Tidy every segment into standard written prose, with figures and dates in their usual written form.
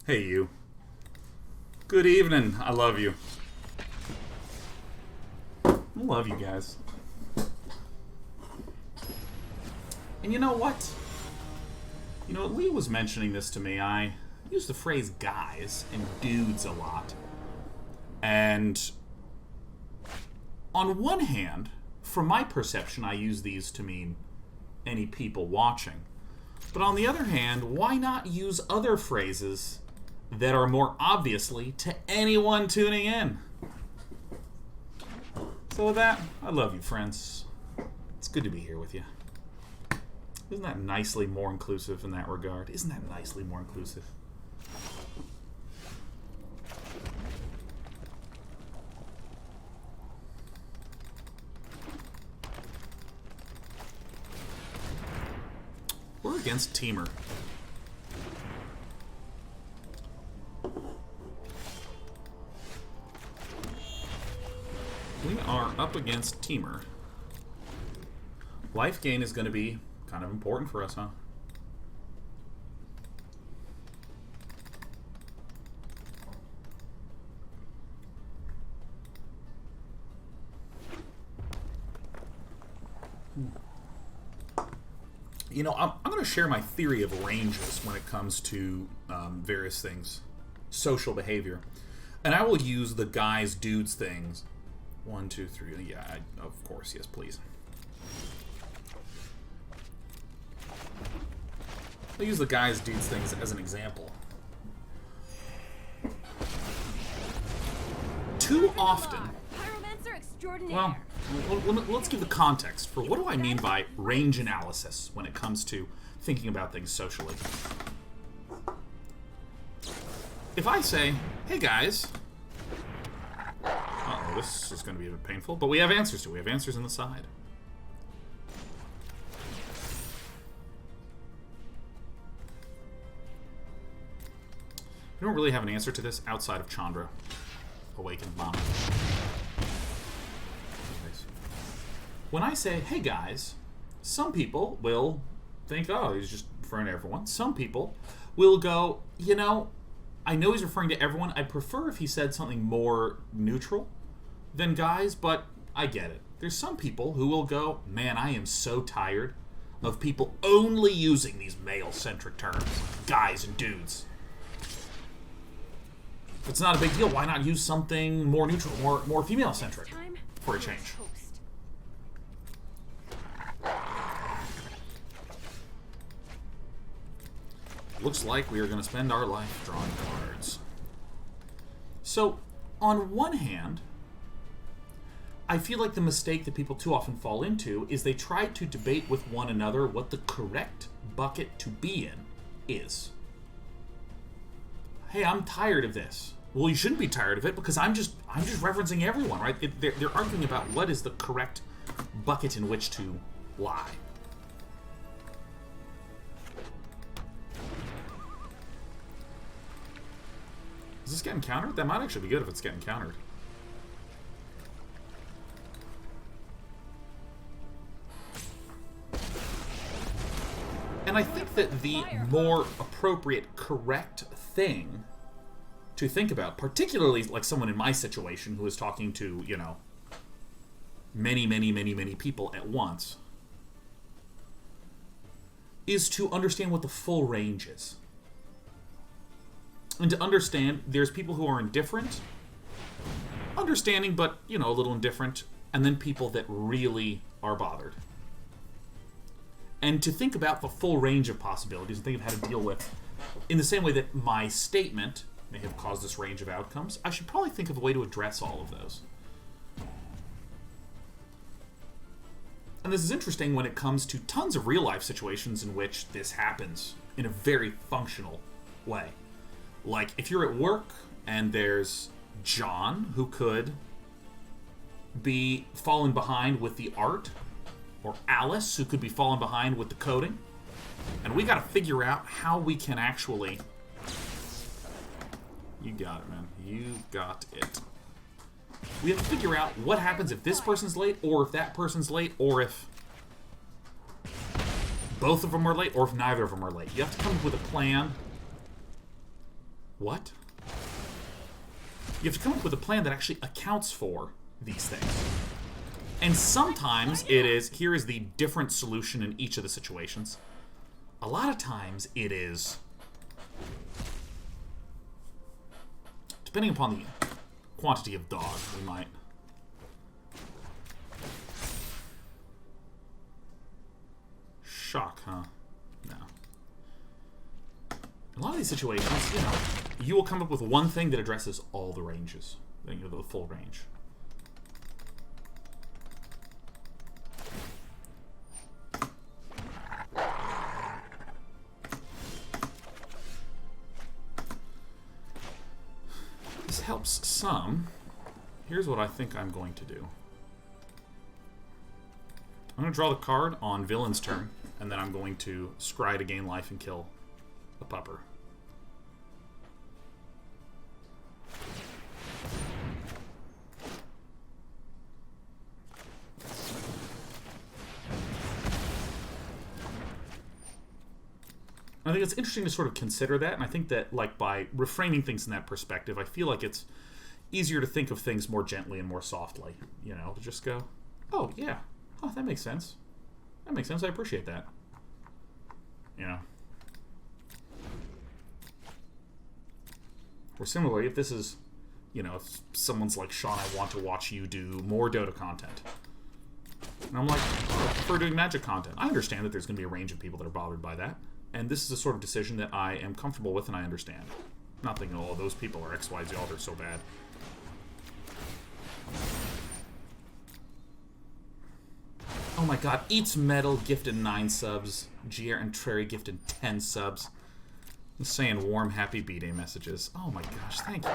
Hey, you. Good evening. I love you. I love you guys. And you know what? You know, Lee was mentioning this to me. I use the phrase guys and dudes a lot. And on one hand, from my perception, I use these to mean any people watching. But on the other hand, why not use other phrases that are more obviously to anyone tuning in? So with that, I love you, friends. It's good to be here with you. Isn't that nicely more inclusive in that regard? Isn't that nicely more inclusive? We're against Teamer. We are up against Teamer. Life gain is going to be kind of important for us, huh? You know, I'm going to share my theory of ranges when it comes to various things. Social behavior. And I will use the guys, dudes things. 1, 2, 3. Yeah, of course. Yes, please. I'll use the guys, dudes things as an example. Too often... Pyromancer extraordinaire. Well, let's give the context for what do I mean by range analysis when it comes to thinking about things socially. If I say, hey guys... Uh-oh, this is going to be a bit painful, but we have answers to it. We have answers in the side. We don't really have an answer to this outside of Chandra. Awakened Bomb. When I say, hey guys, some people will think, oh, he's just referring to everyone. Some people will go, you know, I know he's referring to everyone. I'd prefer if he said something more neutral than guys, but I get it. There's some people who will go, man, I am so tired of people only using these male-centric terms, guys and dudes. If it's not a big deal, why not use something more neutral, more female-centric for a change? Looks like we are going to spend our life drawing cards. So, on one hand, I feel like the mistake that people too often fall into is they try to debate with one another what the correct bucket to be in is. Hey, I'm tired of this. Well, you shouldn't be tired of it because I'm just referencing everyone, right? They're arguing about what is the correct bucket in which to lie. Is this getting countered? That might actually be good if it's getting countered. And I think that the more appropriate, correct thing to think about, particularly like someone in my situation who is talking to, you know, many people at once, is to understand what the full range is. And to understand there's people who are indifferent, understanding but, you know, a little indifferent, and then people that really are bothered. And to think about the full range of possibilities and think of how to deal with, in the same way that my statement may have caused this range of outcomes, I should probably think of a way to address all of those. And this is interesting when it comes to tons of real-life situations in which this happens in a very functional way. Like, if you're at work and there's John, who could be falling behind with the art, or Alice, who could be falling behind with the coding, and we gotta figure out how we can actually... You got it, man. You got it. We have to figure out what happens if this person's late, or if that person's late, or if both of them are late, or if neither of them are late. You have to come up with a plan what? You have to come up with a plan that actually accounts for these things. And sometimes it is, here is the different solution in each of the situations. A lot of times it is, depending upon the quantity of dog, we might. Shock, huh? No. In a lot of these situations, you know, you will come up with one thing that addresses all the ranges, you know, the full range. This helps some. Here's what I think I'm going to do. I'm going to draw the card on Villain's turn, and then I'm going to scry to gain life and kill a pupper. I think it's interesting to sort of consider that, and I think that, like, by reframing things in that perspective, I feel like it's easier to think of things more gently and more softly, you know, to just go, oh, yeah, oh, that makes sense. That makes sense, I appreciate that. You know. Or similarly, if this is, you know, if someone's like, Sean, I want to watch you do more Dota content. And I'm like, oh, I prefer doing Magic content. I understand that there's going to be a range of people that are bothered by that. And this is a sort of decision that I am comfortable with and I understand. I'm not thinking, oh, those people are XYZ, oh, they're so bad. Oh my god, Eats Metal gifted 9 subs. GR and Trary gifted 10 subs. I'm saying warm, happy B-Day messages. Oh my gosh, thank you.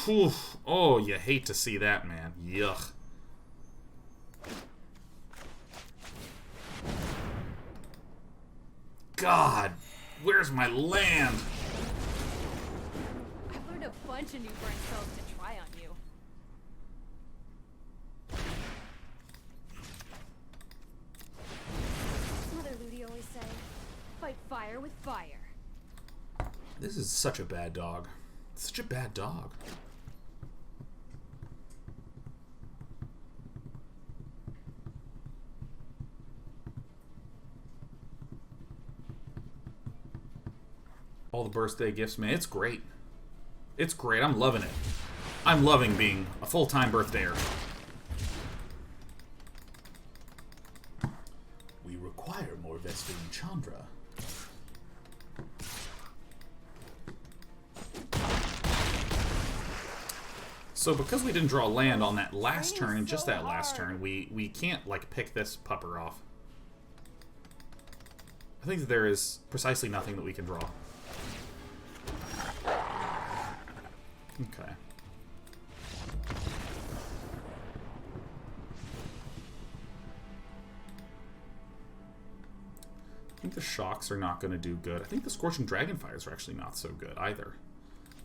Whew. Oh, you hate to see that, man. Yuck. God, where's my land? I've learned a bunch of new burn spells to try on you. Mother Ludi always say, fight fire with fire. This is such a bad dog. Such a bad dog. All the birthday gifts, man, it's great. It's great. I'm loving it. I'm loving being a full-time birthdayer. We require more Big Chandra. So because we didn't draw land on that last turn, and just that last turn, we can't, like, pick this pupper off. I think that there is precisely nothing that we can draw. Okay. I think the shocks are not going to do good. I think the Scorching Dragonfires are actually not so good either.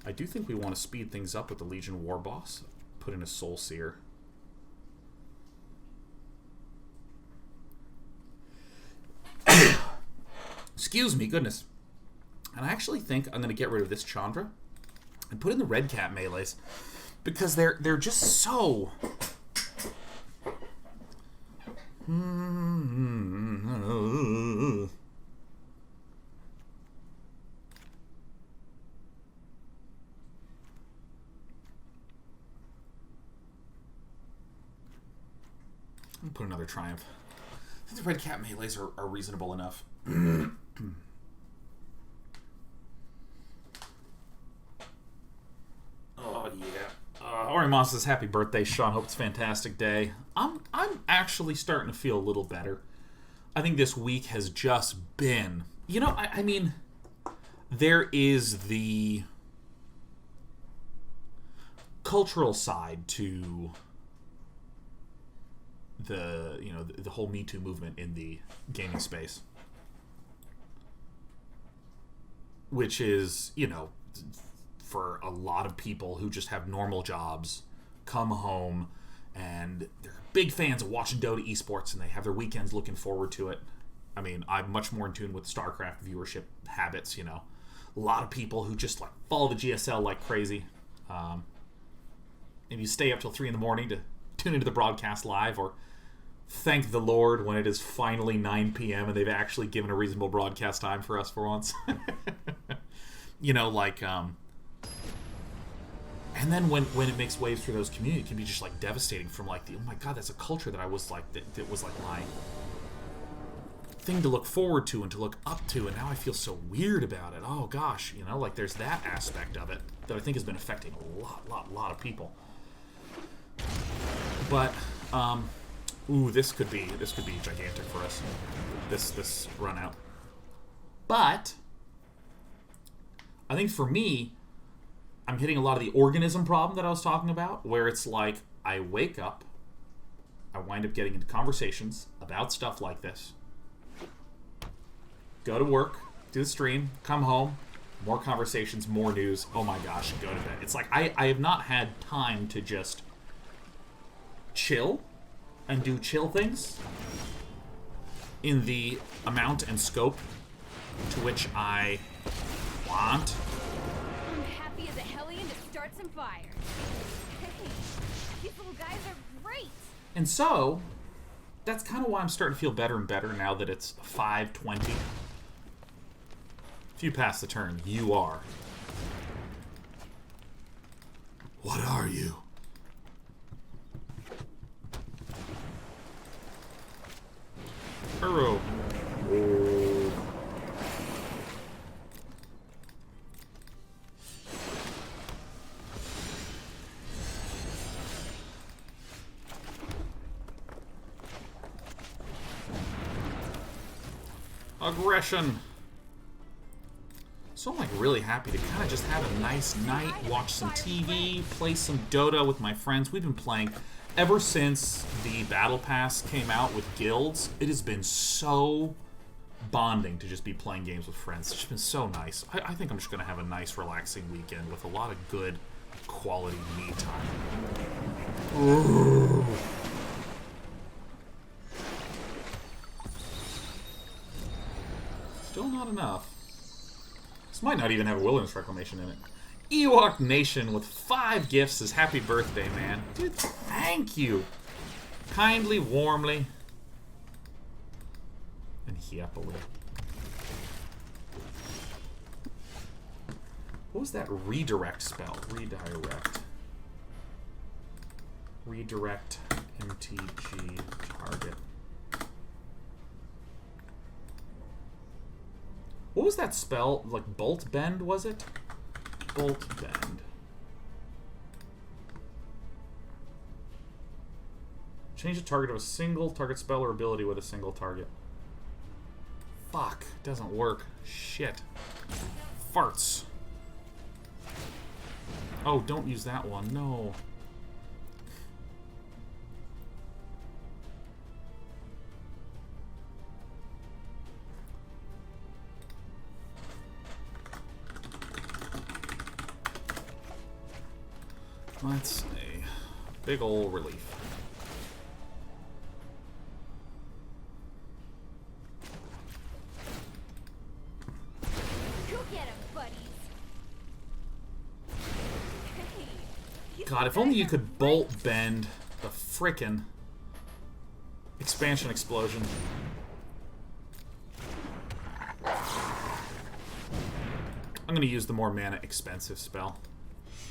I do think we want to speed things up with the Legion Warboss. Put in a Soul Sear. Excuse me, goodness. And I actually think I'm going to get rid of this Chandra and put in the Redcap Melees, because they're just so... I'll put another Triumph. I think the Redcap Melees are reasonable enough. Oh, yeah. Orimon's says, happy birthday, Sean. Hope it's a fantastic day. I'm actually starting to feel a little better. I think this week has just been... You know, I mean, there is the cultural side to the, you know, the whole Me Too movement in the gaming space. Which is, you know... for a lot of people who just have normal jobs, come home, and they're big fans of watching Dota esports, and they have their weekends looking forward to it. I mean, I'm much more in tune with StarCraft viewership habits, you know. A lot of people who just like follow the GSL like crazy. Maybe you stay up till 3 in the morning to tune into the broadcast live, or thank the Lord when it is finally 9 p.m. and they've actually given a reasonable broadcast time for us for once. You know, like, and then when it makes waves through those communities, it can be just like devastating from like oh my god, that's a culture that I was like, that was like my thing to look forward to and to look up to, and now I feel so weird about it. Oh gosh, you know, like there's that aspect of it that I think has been affecting a lot of people. But ooh, this could be gigantic for us. This run out. But I think for me, I'm hitting a lot of the organism problem that I was talking about, where it's like I wake up, I wind up getting into conversations about stuff like this, go to work, do the stream, come home, more conversations, more news, oh my gosh, go to bed. It's like I have not had time to just chill and do chill things in the amount and scope to which I want. I'm happy as a hellion to start some fire. Hey, these little guys are great. And so, that's kind of why I'm starting to feel better and better now that it's 5:20. If you pass the turn, you are. What are you? Hurro. Oh. Aggression. So I'm like really happy to kind of just have a nice night, watch some TV, play some Dota with my friends. We've been playing ever since the Battle Pass came out with guilds. It has been so bonding to just be playing games with friends. It's just been so nice. I think I'm just going to have a nice, relaxing weekend with a lot of good, quality me time. Ooh. Still not enough. This might not even have a Wilderness Reclamation in it. Ewok Nation with 5 gifts says, happy birthday, man. Dude, thank you. Kindly, warmly, and happily. What was that redirect spell? Redirect. Redirect MTG target. What was that spell? Like Bolt Bend, was it? Bolt Bend. Change the target of a single target spell or ability with a single target. Fuck, doesn't work. Shit. Farts. Oh, don't use that one. No. Let's see. Big ol' relief. Go get him, buddies. Hey, God, if only you could bolt bend the frickin' expansion explosion. I'm gonna use the more mana expensive spell.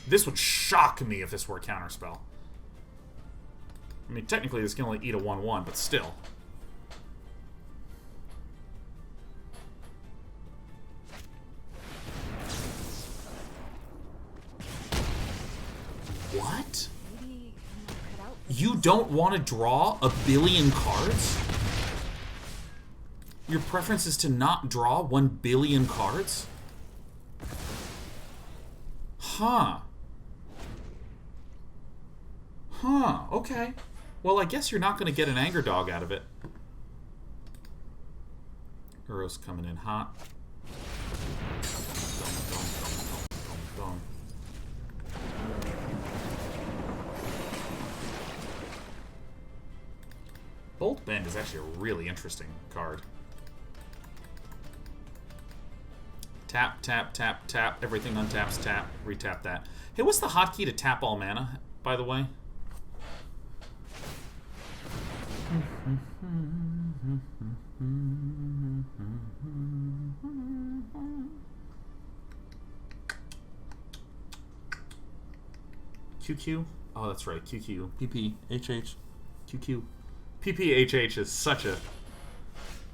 This would shock me if this were a counterspell. I mean, technically this can only eat a 1/1, but still. What? You don't want to draw a billion cards? Your preference is to not draw 1 billion cards? Huh. Huh, okay. Well, I guess you're not going to get an Anger Dog out of it. Uro's coming in hot. Dum. Bolt Bend is actually a really interesting card. Tap, tap, tap, tap. Everything untaps, tap. Retap that. Hey, what's the hotkey to tap all mana, by the way? QQ? Oh, that's right. QQ. PP. HH. QQ. PPHH is such a...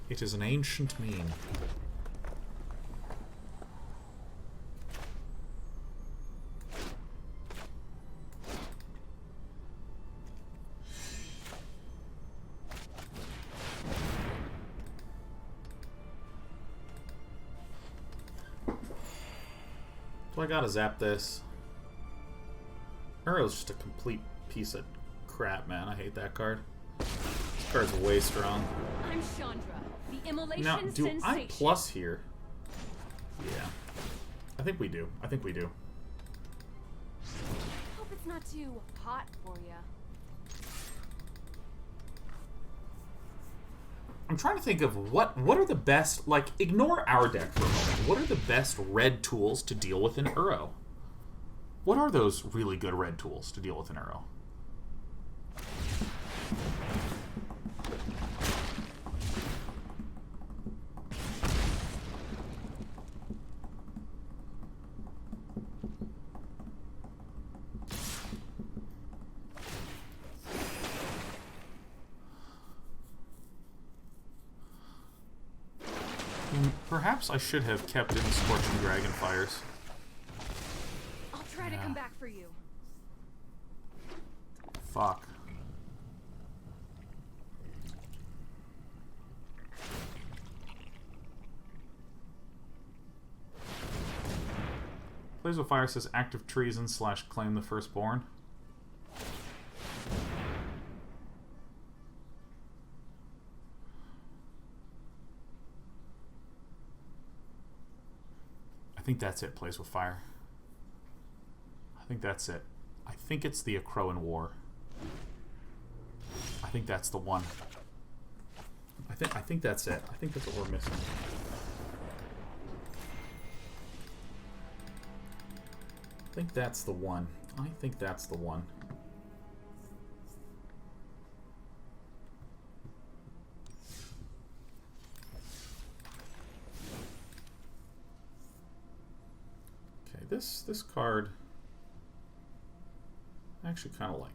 It is an ancient meme. Do I gotta zap this? Arrow's just a complete piece of crap, man. I hate that card. This card's way strong. I'm Chandra, the immolation now, do sensation. I plus here? Yeah. I think we do. I think we do. Hope it's not too hot for you. I'm trying to think of what are the best, like, ignore our deck for a moment. What are the best red tools to deal with an Uro? What are those really good red tools to deal with an Uro? Perhaps I should have kept in Scorching Dragonfires. I'll try to come back for you. Fuck. Blaze of Fire says active treason / claim the firstborn. I think that's it, Plays with Fire. I think that's it. I think it's the Akroan War. I think that's the one. I think that's it. I think that's what we're missing. I think that's the one. I think that's the one. This card I actually kind of like.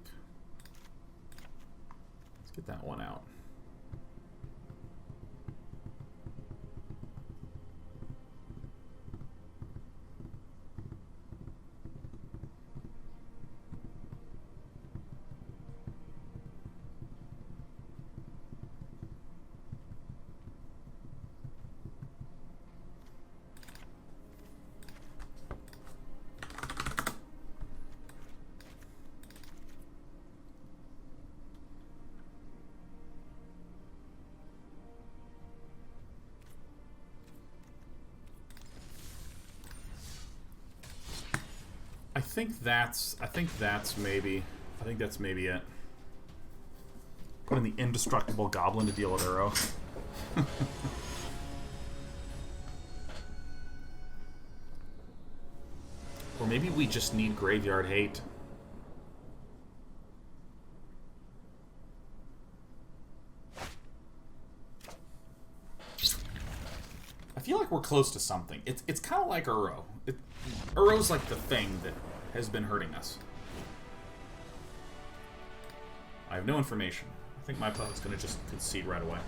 Let's get that one out. I think that's maybe it. Put in the indestructible goblin to deal with Uro. Or maybe we just need Graveyard Hate. I feel like we're close to something. It's kind of like Uro. Uro's like the thing that has been hurting us. I have no information. I think my opponent's going to just concede right away.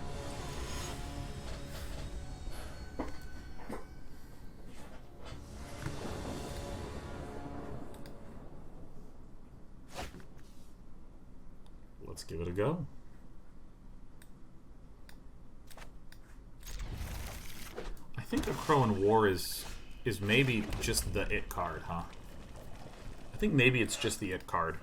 Let's give it a go. I think Akroan War is maybe just the it card, huh? I think maybe it's just the it card.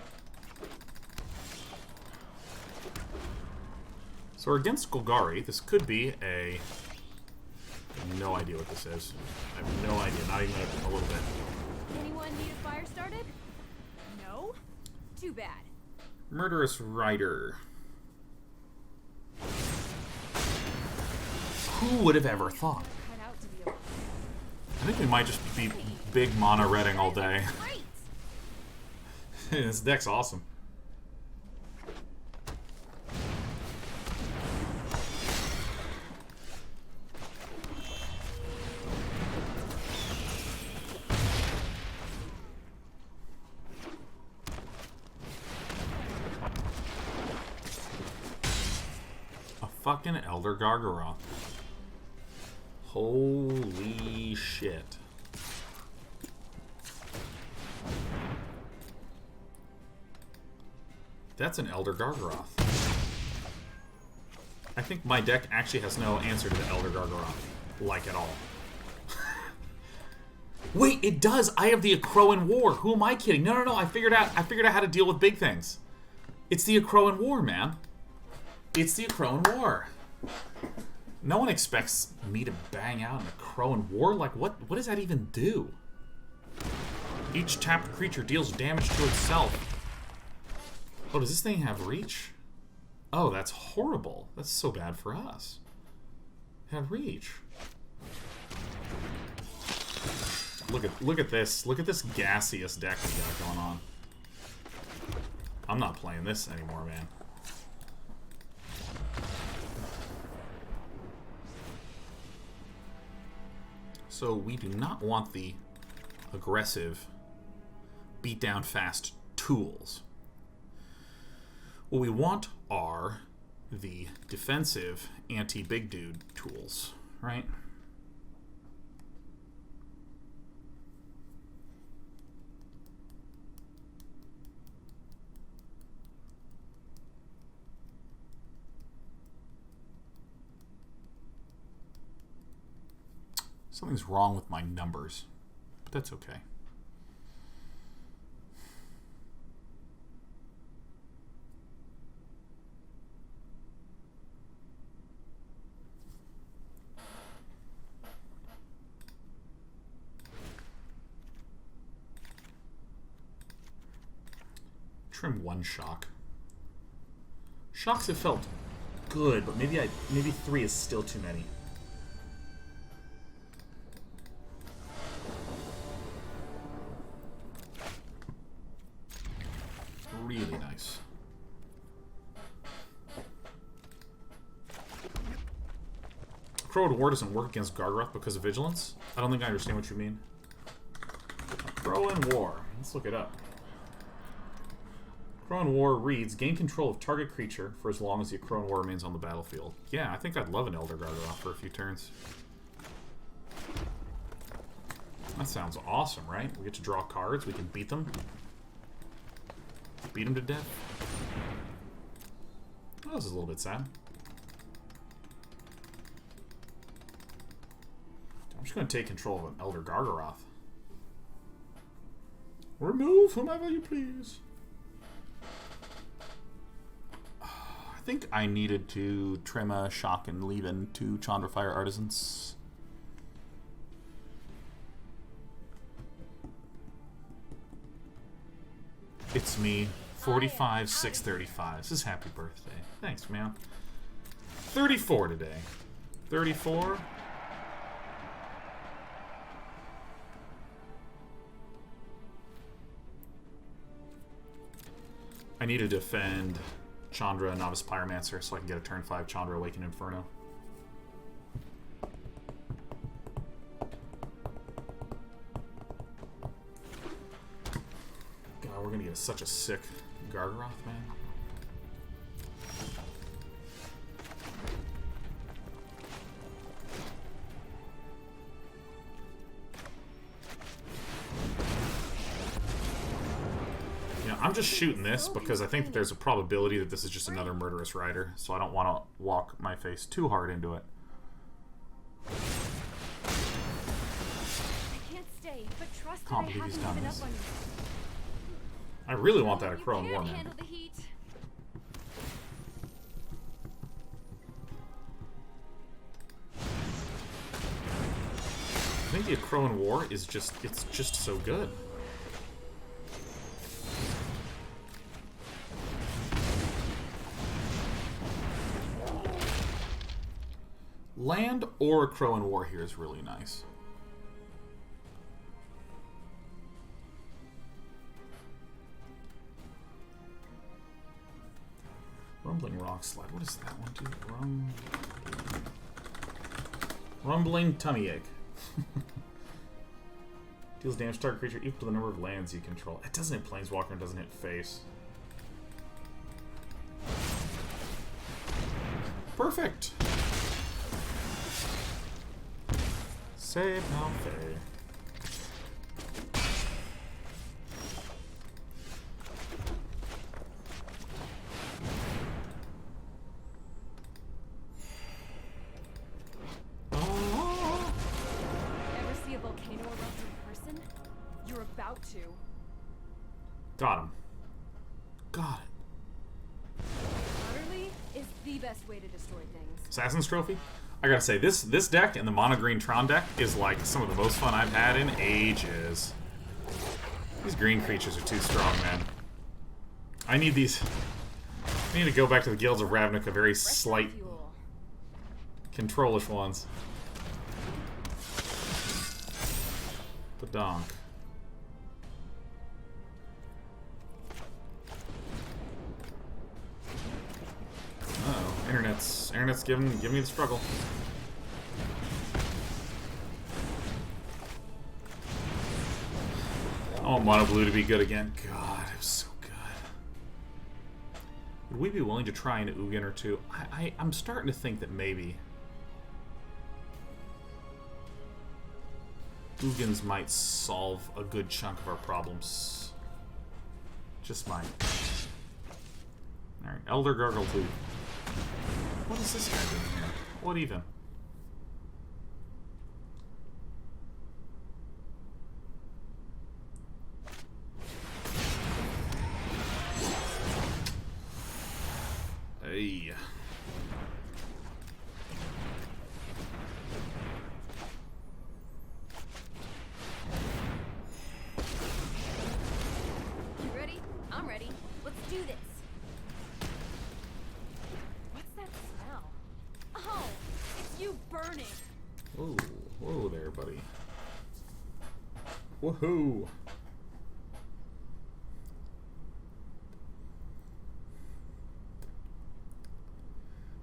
So we're against Golgari. This could be a... I have no idea what this is. I have no idea, not even a little bit. Anyone need a fire started? No? Too bad. Murderous Rider. Who would have ever thought? Cut out to be a... I I think we might just be big mono redding all day. This deck's awesome. A fucking Elder Gargaroth. Holy shit. That's an Elder Gargaroth. I think my deck actually has no answer to the Elder Gargaroth, like, at all. Wait, it does! I have the Akroan War! Who am I kidding? No, I figured out how to deal with big things. It's the Akroan War, man. It's the Akroan War. No one expects me to bang out an Akroan War? Like, what does that even do? Each tapped creature deals damage to itself. Oh, does this thing have reach? Oh, that's horrible. That's so bad for us. It had reach. Look at this. Look at this gaseous deck we got going on. I'm not playing this anymore, man. So we do not want the aggressive, beat down fast tools. What we want are the defensive anti-big dude tools, right? Something's wrong with my numbers, but that's okay. Trim one shock. Shocks have felt good, but maybe 3 is still too many. Really nice. Akroan War doesn't work against Gargaroth because of Vigilance? I don't think I understand what you mean. Akroan War. Let's look it up. Akroan War reads, gain control of target creature for as long as the Akroan War remains on the battlefield. Yeah, I think I'd love an Elder Gargaroth for a few turns. That sounds awesome, right? We get to draw cards, we can beat them. Beat him to death. Oh, this is a little bit sad. I'm just going to take control of an Elder Gargaroth. Remove whomever you please. I think I needed to trim a shock and leave in 2 Chandrafire Artisans. It's me, 45, 635. This is happy birthday. Thanks, man. 34 today. 34. I need to defend Chandra Novice Pyromancer so I can get a turn 5 Chandra Awakened Inferno. God, we're gonna get such a sick Gargaroth, man. I'm just shooting this because I think that there's a probability that this is just another Murderous Rider, so I don't want to walk my face too hard into it. I can't stay, but trust that Can't I believe he's haven't done given this. up on you. I really want that You Akroan can't War, man. handle the heat. I think the Akroan War is just, it's just so good. Land or Akroan War here is really nice. Rumbling Rock Slide. What does that one do? Rumbling Tummy Ache. Deals damage to target creature equal to the number of lands you control. It doesn't hit Planeswalker and doesn't hit face. Perfect! Save Malfay. Got him. Got it. Utterly is the best way to destroy things. Assassin's Trophy? I gotta say, this deck and the Mono Green Tron deck is like some of the most fun I've had in ages. These green creatures are too strong, man. I need these. I need to go back to the Guilds of Ravnica, very slight, controlish ones. Badonk. Internet's giving me the struggle. I want Mono Blue to be good again. God, it was so good. Would we be willing to try an Ugin or two? I'm starting to think that maybe Ugins might solve a good chunk of our problems. Just might. Alright, Elder Gargle 2. What is this guy doing here? What even? Hey. You ready? I'm ready. Let's do this. What's that smell? Oh, it's you burning. Whoa, whoa there, buddy. Woohoo!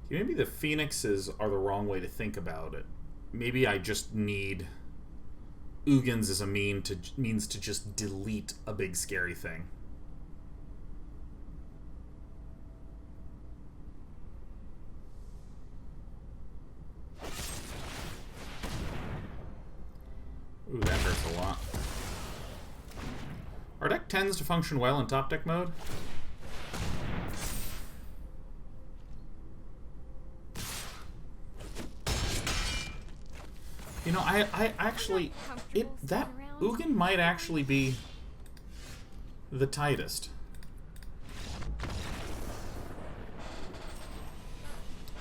Maybe the Phoenixes are the wrong way to think about it. Maybe I just need Ugins as a means to just delete a big scary thing. Ooh, that hurts a lot. Our deck tends to function well in top deck mode. You know, I actually, that Ugin might actually be the tightest.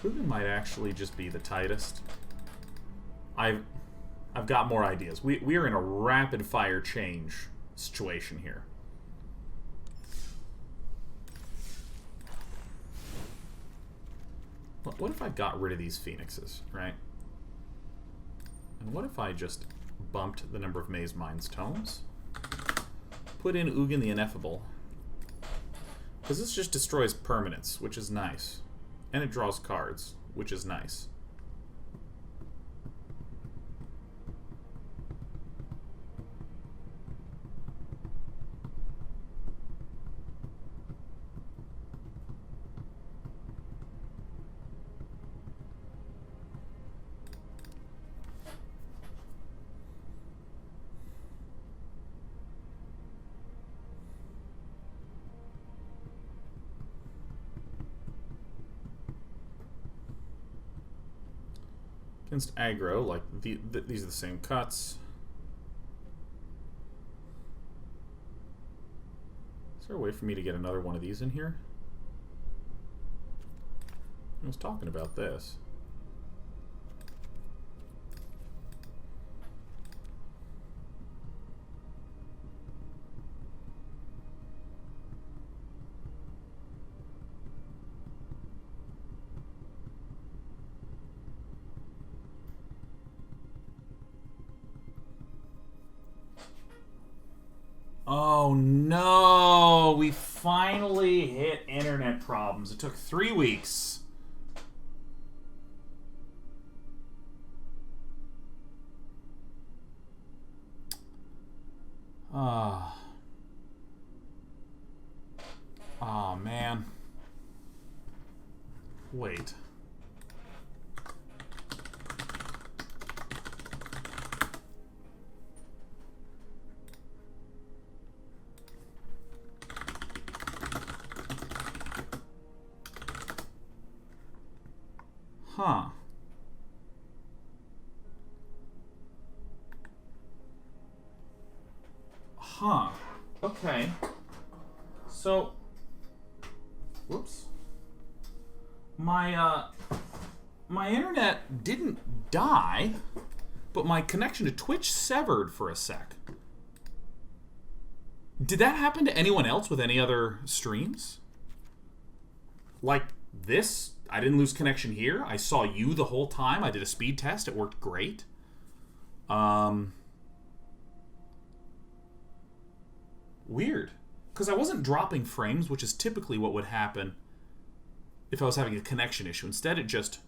Ugin might actually just be the tightest. I've got more ideas. We are in a rapid fire change situation here. What if I got rid of these Phoenixes, right? And what if I just bumped the number of Mazemind Tomes? Put in Ugin the Ineffable. Because this just destroys permanents, which is nice. And it draws cards, which is nice. Against aggro, like these are the same cuts. Is there a way for me to get another one of these in here? I was talking about this. Oh no, we finally hit internet problems. It took 3 weeks. Oh, man. Wait. Huh. Huh. Okay. So, whoops. My internet didn't die, but my connection to Twitch severed for a sec. Did that happen to anyone else with any other streams? Like this? I didn't lose connection here. I saw you the whole time. I did a speed test. It worked great. Weird. Because I wasn't dropping frames, which is typically what would happen if I was having a connection issue. Instead, it just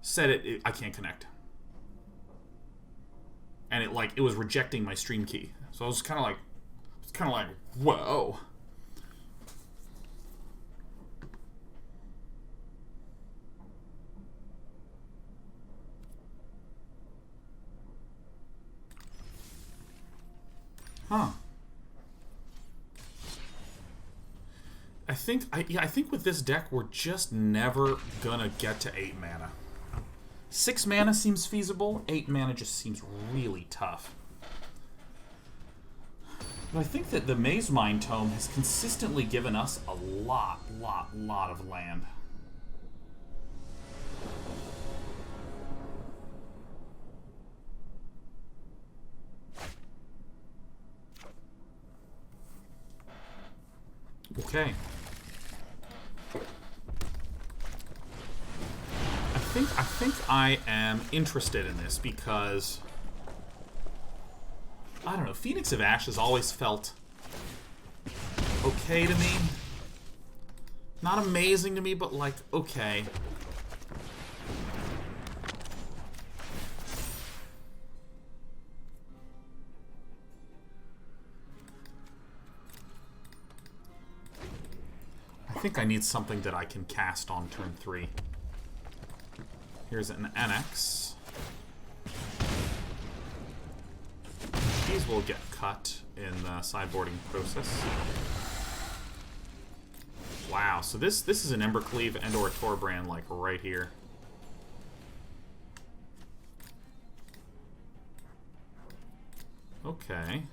said I can't connect. And it was rejecting my stream key. So I was kind of like, whoa. Huh. I think with this deck, we're just never gonna get to 8 mana. 6 mana seems feasible. 8 mana just seems really tough. But I think that the Mazemind Tome has consistently given us a lot of land. Okay. I think I am interested in this because I don't know, Phoenix of Ash has always felt okay to me. Not amazing to me, but like okay. I think I need something that I can cast on turn 3. Here's an NX. These will get cut in the sideboarding process. Wow, so this is an Embercleave and or a Torbrand like right here. Okay.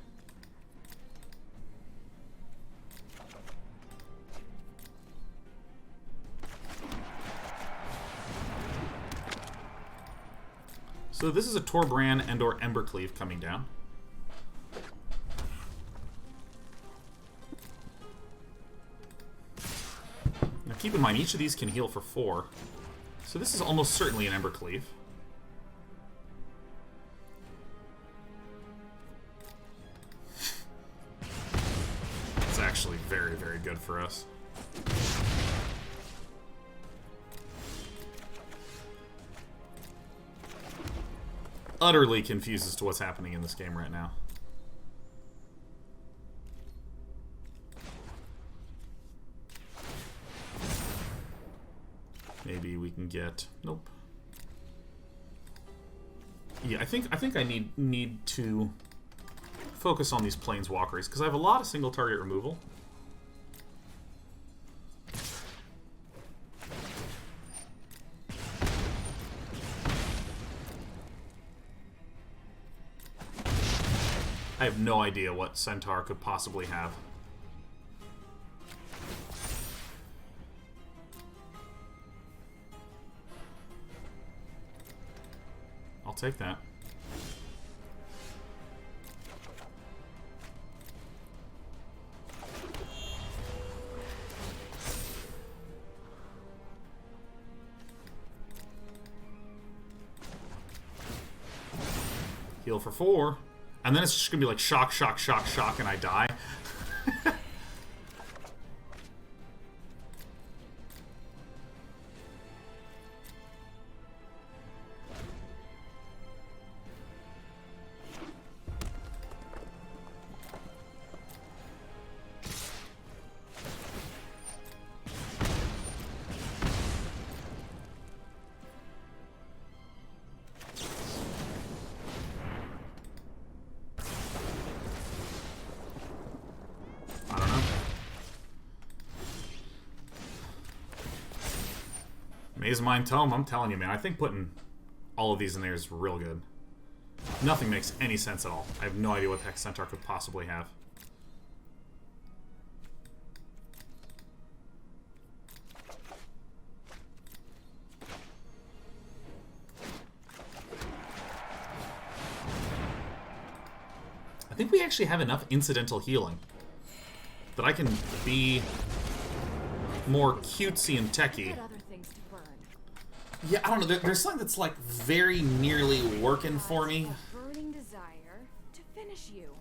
So this is a Torbrand and or Embercleave coming down. Now keep in mind, each of these can heal for 4. So this is almost certainly an Embercleave. It's actually very, very good for us. Utterly confused as to what's happening in this game right now. Maybe we can get... Nope. Yeah, I think I need to focus on these Planeswalkers, because I have a lot of single target removal. I have no idea what Centaur could possibly have. I'll take that. Heal for 4. And then it's just gonna be like shock, shock, shock, shock, and I die. Mazemind Tome, I'm telling you, man. I think putting all of these in there is real good. Nothing makes any sense at all. I have no idea what the heck Centaur could possibly have. I think we actually have enough incidental healing that I can be more cutesy and techy. Yeah, I don't know. There's something that's like very nearly working for me. Burning desire to finish you.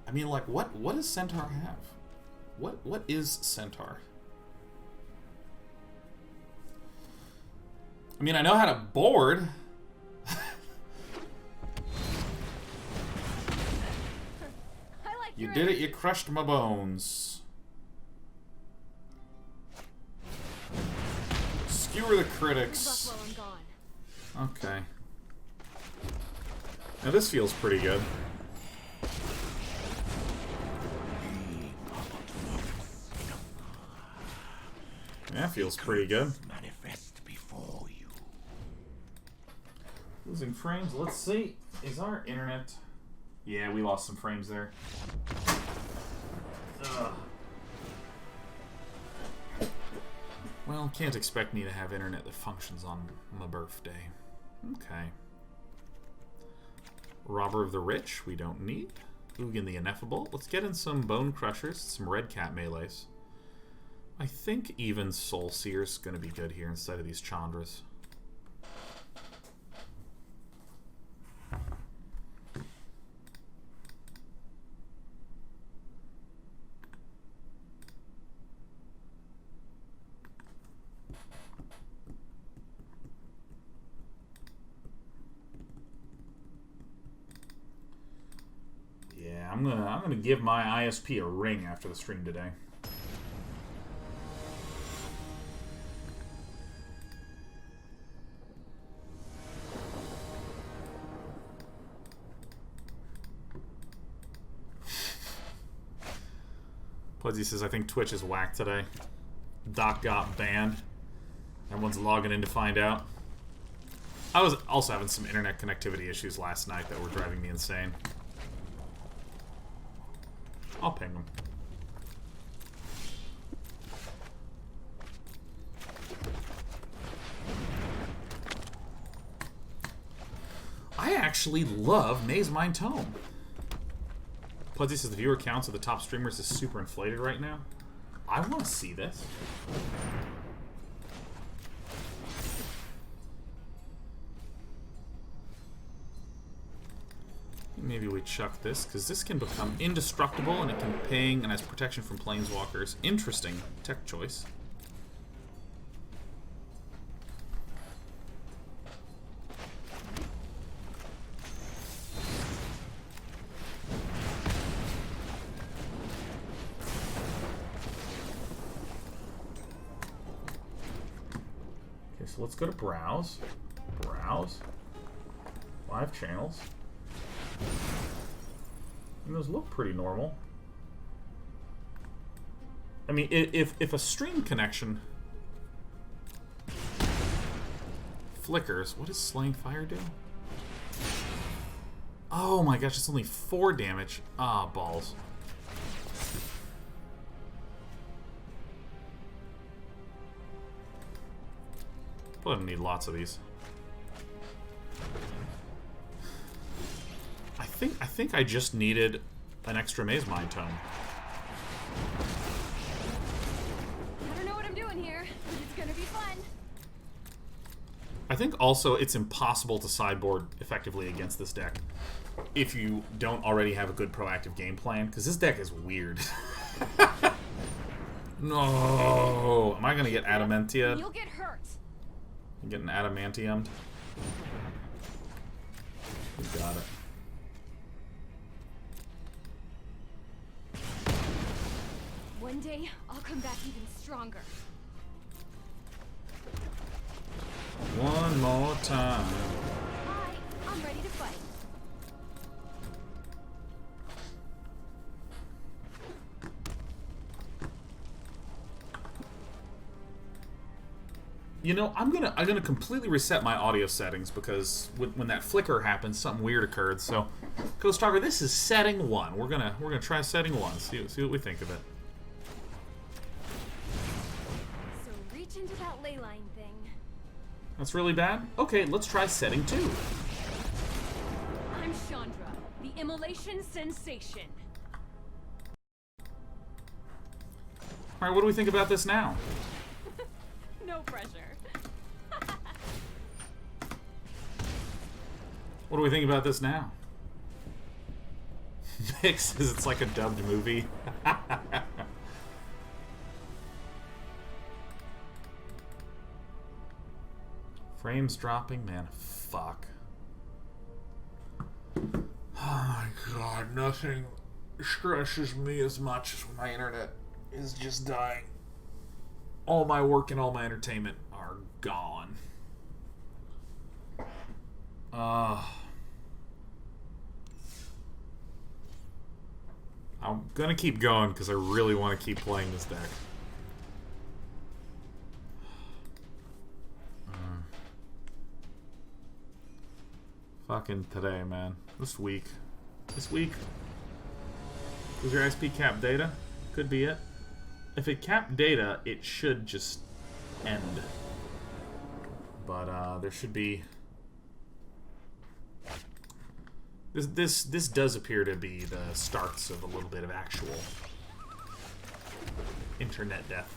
I mean, like, what does Centaur have? What is Centaur? I mean, I know how to board. You did it, you crushed my bones. Skewer the critics. Okay. Now this feels pretty good. That feels pretty good. Manifest before you. Losing frames, let's see. Is our internet... Yeah, we lost some frames there. Ugh. Well, can't expect me to have internet that functions on my birthday. Okay. Robber of the Rich, we don't need. Ugin the Ineffable. Let's get in some Bonecrushers, some Redcap Melees. I think even Soul Sear's going to be good here instead of these Chandras. I'm gonna give my ISP a ring after the stream today. Pudzy says, I think Twitch is whacked today. Doc got banned. Everyone's logging in to find out. I was also having some internet connectivity issues last night that were driving me insane. I'll ping them. I actually love Mazemind Tome. Pudzy says the viewer counts of the top streamers is super inflated right now. I want to see this. Maybe we chuck this, because this can become indestructible and it can ping and has protection from planeswalkers. Interesting tech choice. Okay, so let's go to browse. Browse. Live channels. And those look pretty normal. I mean, if a stream connection flickers, what does Slaying Fire do? Oh my gosh, it's only 4 damage. Ah, balls. But I need lots of these. I think I just needed an extra Mazemind Tome. I don't know what I'm doing here, but it's gonna be fun. I think also it's impossible to sideboard effectively against this deck if you don't already have a good proactive game plan, because this deck is weird. No! Am I gonna get adamantium? You'll get hurt. I'm getting adamantiumed. We got it. One day, I'll come back even stronger. One more time. Hi, I'm ready to fight. You know, I'm gonna completely reset my audio settings because when that flicker happened, something weird occurred. So, Ghost Talker, this is setting 1. We're gonna try setting 1. See what we think of it. So reach into that ley line thing. That's really bad. Okay, let's try setting 2. I'm Chandra, the immolation sensation. All right, what do we think about this now? No pressure. What do we think about this now? Vic says it's like a dubbed movie. Frames dropping, man. Fuck. Oh my god, nothing stresses me as much as when my internet is just dying. All my work and all my entertainment are gone. I'm gonna keep going because I really want to keep playing this deck. Fucking today, man. This week. Was your SP cap data? Could be it. If it capped data, it should just end. But there should be. This does appear to be the starts of a little bit of actual internet death.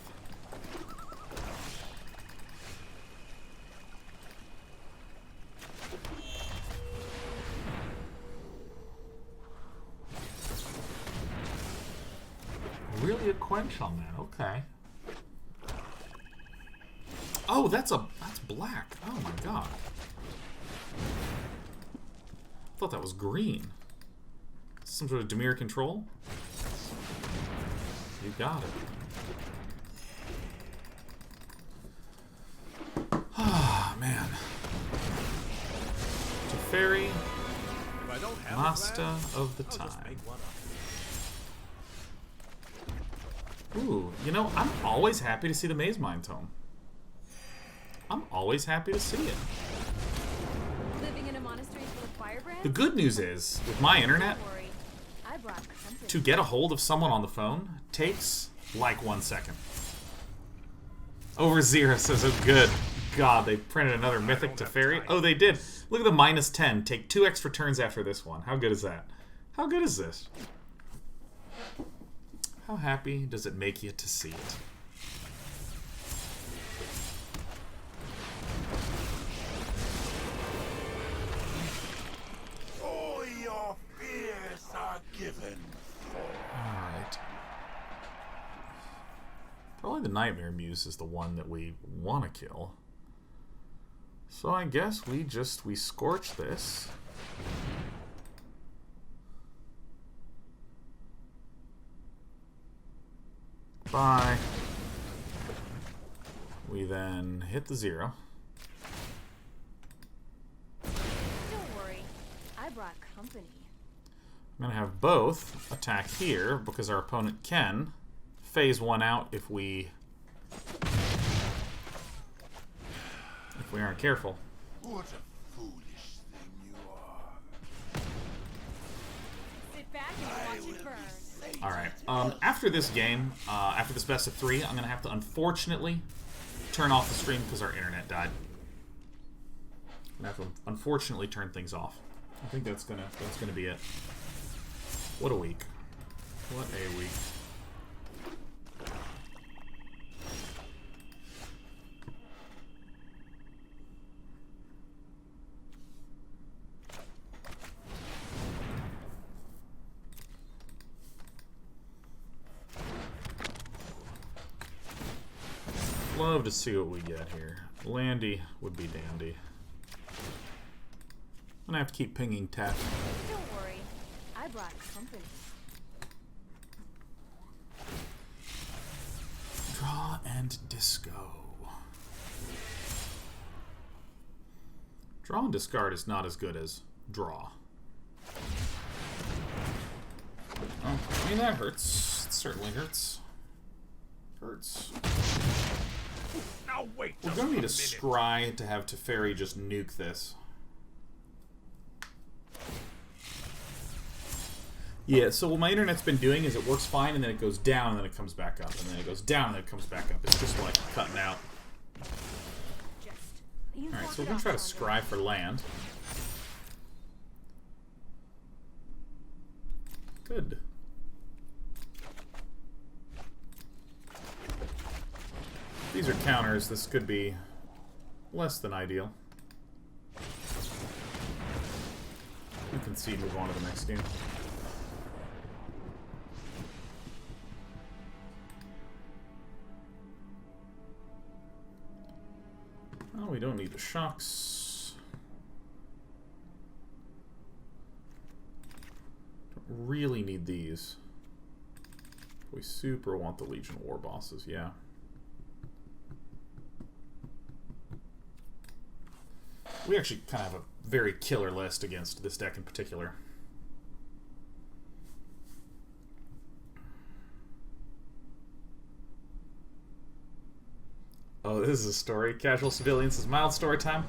Really a quench on that, okay. Oh, that's black. Oh my god. I thought that was green. Some sort of Dimir control? You got it. Ah, man. Teferi, Master of the Time. Ooh, you know, I'm always happy to see the Mazemind Tome. I'm always happy to see it. Living in a monastery full of firebrands? The good news is, with my internet, Don't worry. I brought company. to get a hold of someone on the phone takes like 1 second. Over Zero says, oh good god, they printed another Mythic Teferi. Oh, they did. Look at the -10. Take 2 extra turns after this one. How good is that? How good is this? How happy does it make you to see it? All your fears are given. Alright. Probably the Nightmare Muse is the one that we want to kill. So I guess we scorch this. Bye. We then hit the 0. Don't worry. I brought company. I'm going to have both attack here because our opponent can phase 1 out if we aren't careful. What a foolish thing you are. Sit back and watch it burn. Alright, after this game, after this best of 3, I'm going to have to unfortunately turn off the stream because our internet died. I'm going to have to unfortunately turn things off. I think that's gonna be it. What a week. What a week. Love to see what we get here. Landy would be dandy. I'm gonna have to keep pinging Tap. Don't worry. I brought company. Draw and disco. Draw and discard is not as good as draw. Oh, I mean, that hurts. It certainly hurts. Hurts. Now wait. We're going to need a scry to have Teferi just nuke this. Yeah, so what my internet's been doing is it works fine, and then it goes down, and then it comes back up, and then it goes down, and then it comes back up. It's just like cutting out. Alright, so we're going to try to scry for land. Good. These are counters. This could be less than ideal. We can see move on to the next game. Oh, we don't need the shocks. Don't really need these. We super want the Legion Warbosses, yeah. We actually kind of have a very killer list against this deck in particular. Oh, this is a story. Casual Civilians is mild story time.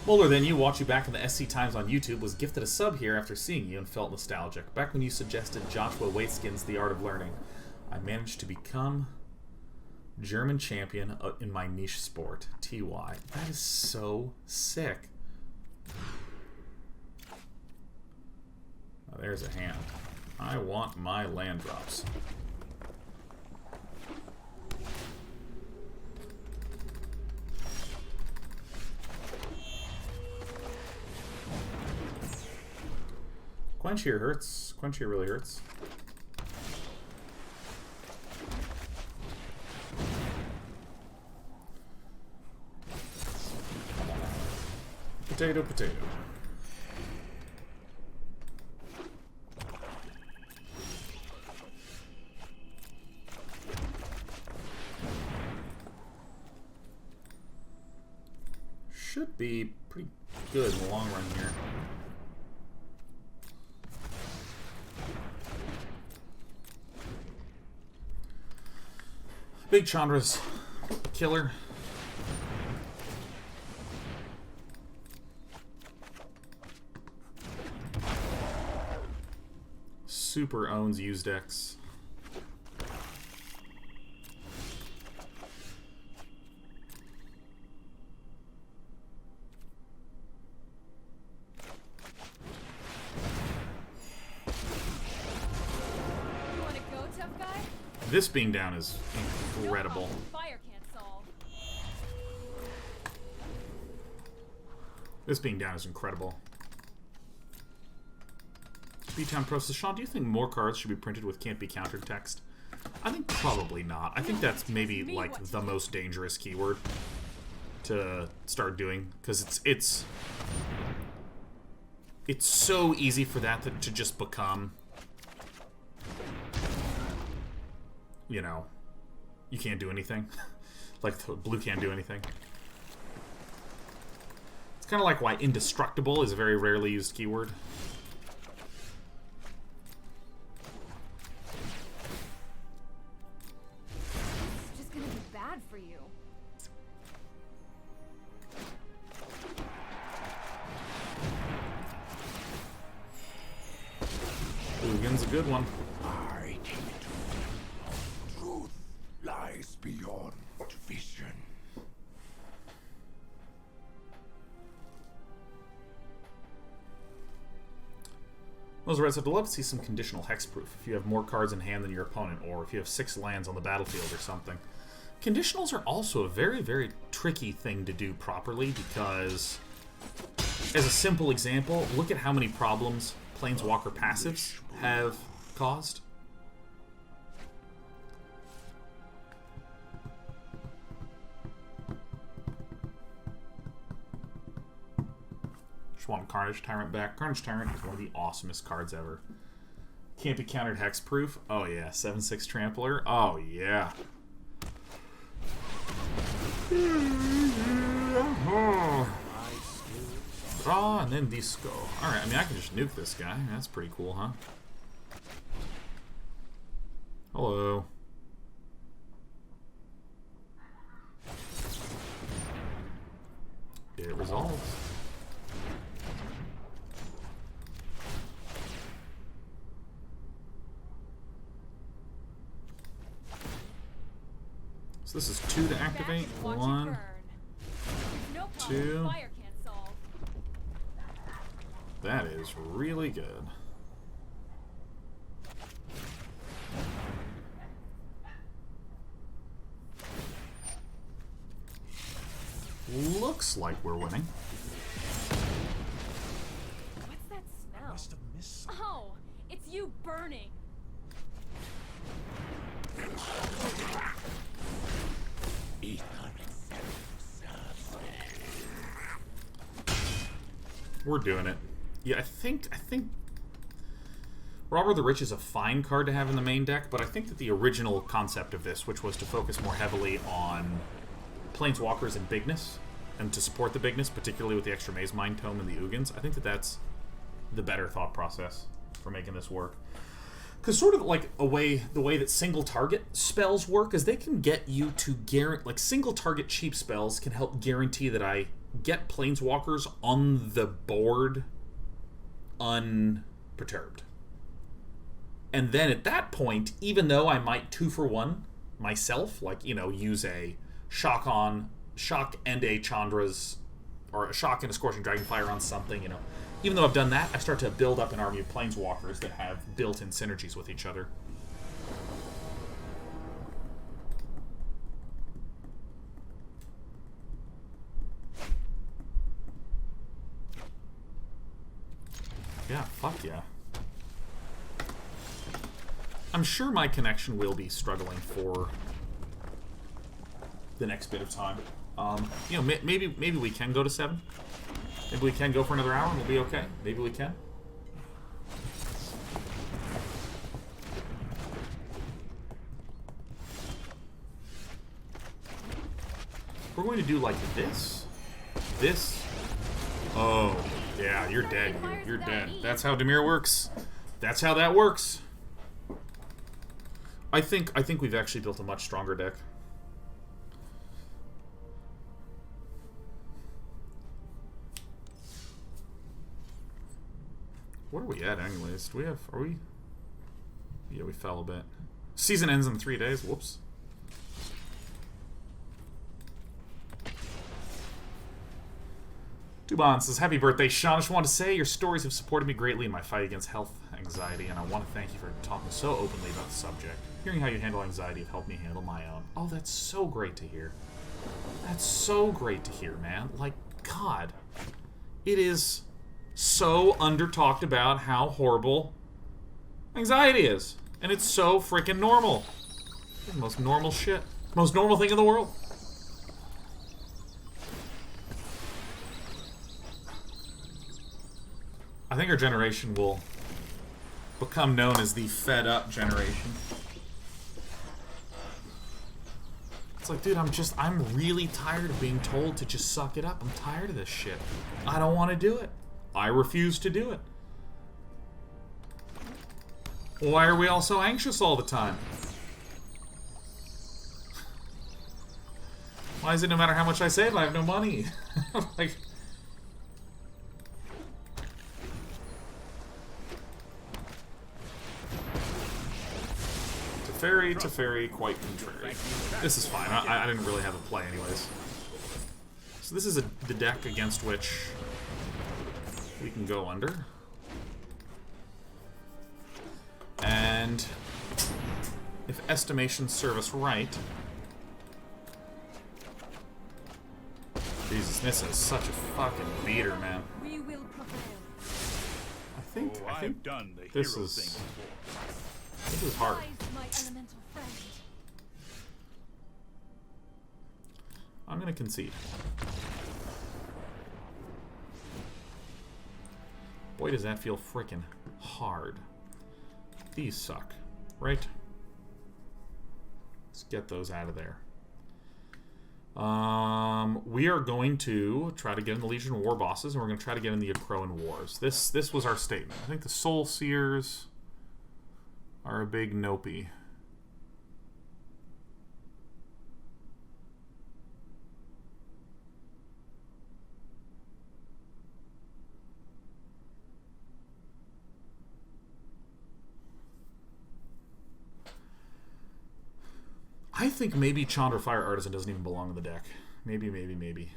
Older than you, watch you back in the SC times on YouTube, was gifted a sub here after seeing you and felt nostalgic. Back when you suggested Joshua Waitskin's The Art of Learning, I managed to become German champion in my niche sport. TY. That is so sick. Oh, there's a hand. I want my land drops. Quench here hurts. Quench here really hurts. Potato, potato. Should be pretty good in the long run here. Big Chandra's killer. Super owns used decks. This being down is incredible. This being down is incredible. B-Town Pro says, Sean, do you think more cards should be printed with can't be countered text? I think probably not. I think that's maybe like the most dangerous keyword to start doing, because it's so easy for that to just become, you know, you can't do anything. Like the blue can't do anything. It's kind of like why indestructible is a very rarely used keyword. It's just gonna be bad for you. Ugin's a good one. Truth lies beyond vision. Those Reds, I'd love to see some conditional hexproof if you have more cards in hand than your opponent, or if you have 6 lands on the battlefield or something. Conditionals are also a very, very tricky thing to do properly, because, as a simple example, look at how many problems Planeswalker passives have caused. Just want Carnage Tyrant back. Carnage Tyrant is one of the awesomest cards ever. Can't be countered hexproof. Oh yeah. 7/6 Trampler. Oh yeah. Draw and then disco. Alright, I mean I can just nuke this guy. That's pretty cool, huh? Hello. It resolves. So this is 2 to activate. 1, 2. That is really good. Looks like we're winning. What's that smell? Must have missed something. Oh, it's you burning. We're doing it. Yeah, I think Robber the Rich is a fine card to have in the main deck, but I think that the original concept of this, which was to focus more heavily on Planeswalkers and bigness, and to support the bigness, particularly with the extra Mazemind Tome and the Ugins, I think that that's the better thought process for making this work. Because sort of like the way that single target spells work is they can get you to guarantee, like single target cheap spells can help guarantee that I get Planeswalkers on the board unperturbed. And then at that point, even though I might 2-for-1 myself, like, you know, use a shock and a Chandra's, or a shock and a Scorching Dragonfire on something, you know. Even though I've done that, I start to build up an army of Planeswalkers that have built-in synergies with each other. Yeah, fuck yeah. I'm sure my connection will be struggling for the next bit of time. You know, maybe we can go to 7. Maybe we can go for another hour and we'll be okay. Maybe we can. We're going to do like this. This. Oh, yeah, you're dead. You're dead. That's how Dimir works. That's how that works. I think we've actually built a much stronger deck. What are we at anyways? Do we have, are we? Yeah, we fell a bit. Season ends in 3 days. Whoops. Dubon says, happy birthday, Sean. I just want to say your stories have supported me greatly in my fight against health anxiety, and I want to thank you for talking so openly about the subject. Hearing how you handle anxiety have helped me handle my own. Oh, that's so great to hear. That's so great to hear, man. Like, God. It is so under-talked about how horrible anxiety is. And it's so freaking normal. It's the most normal shit. Most normal thing in the world. I think our generation will become known as the fed-up generation. It's like, dude, I'm really tired of being told to just suck it up. I'm tired of this shit. I don't want to do it. I refuse to do it. Why are we all so anxious all the time? Why is it no matter how much I save, I have no money? Like... Teferi, quite contrary. This is fine. I didn't really have a play anyways. So this is the deck against which we can go under. And if estimations serve us right... Jesus, this is such a fucking beater, man. I think this is hard. I'm gonna concede. Boy, does that feel frickin' hard. These suck, right? Let's get those out of there. We are going to try to get in the Legion Warbosses, and we're going to try to get in the Akroan Wars. This was our statement. I think the Soul Sears are a big nopey. think maybe Chandra Fire Artisan doesn't even belong in the deck. Maybe, maybe, maybe.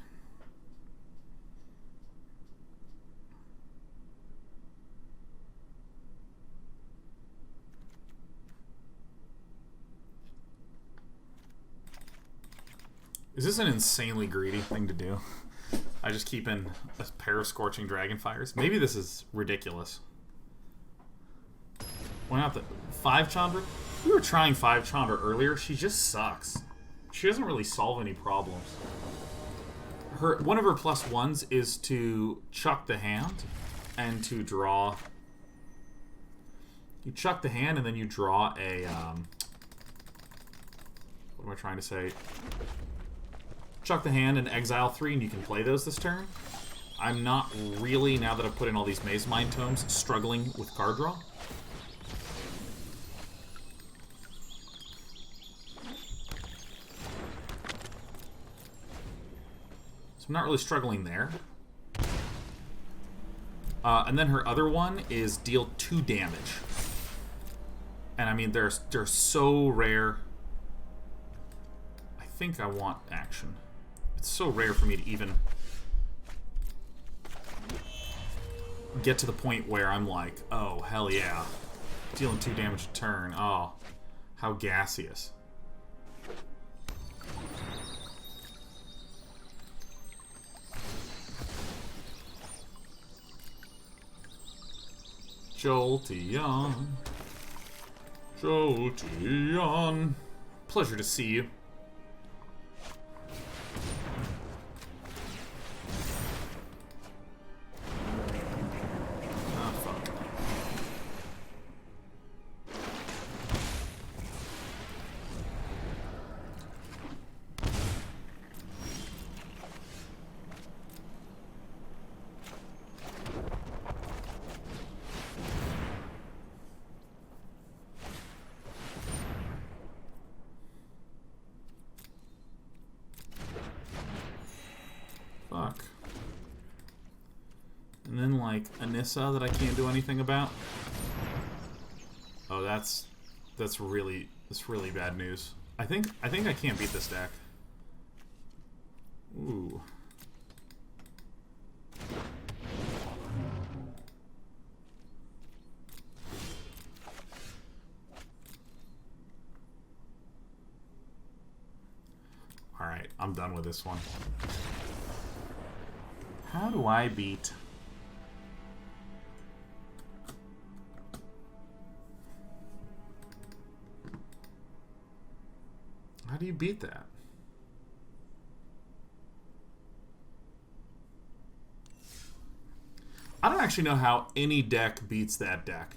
Is this an insanely greedy thing to do? I just keep in a pair of Scorching Dragonfires? Maybe this is ridiculous. Why not the 5 Chandra? We were trying 5 Chandra earlier. She just sucks. She doesn't really solve any problems. One of her +1s is to chuck the hand and to draw. You chuck the hand and then you draw a what am I trying to say? Chuck the hand and exile 3 and you can play those this turn. I'm not really, now that I've put in all these Mazemind Tomes, struggling with card draw. So I'm not really struggling there. And then her other one is deal 2 damage. And I mean, they're so rare. I think I want action. It's so rare for me to even get to the point where I'm like, oh, hell yeah. Dealing 2 damage a turn. Oh, how gaseous. Jolteon. Jolteon. Pleasure to see you. Fuck. And then like Anissa that I can't do anything about. Oh, that's really bad news. I think I can't beat this deck. Ooh. All right, I'm done with this one. How do I beat... How do you beat that? I don't actually know how any deck beats that deck.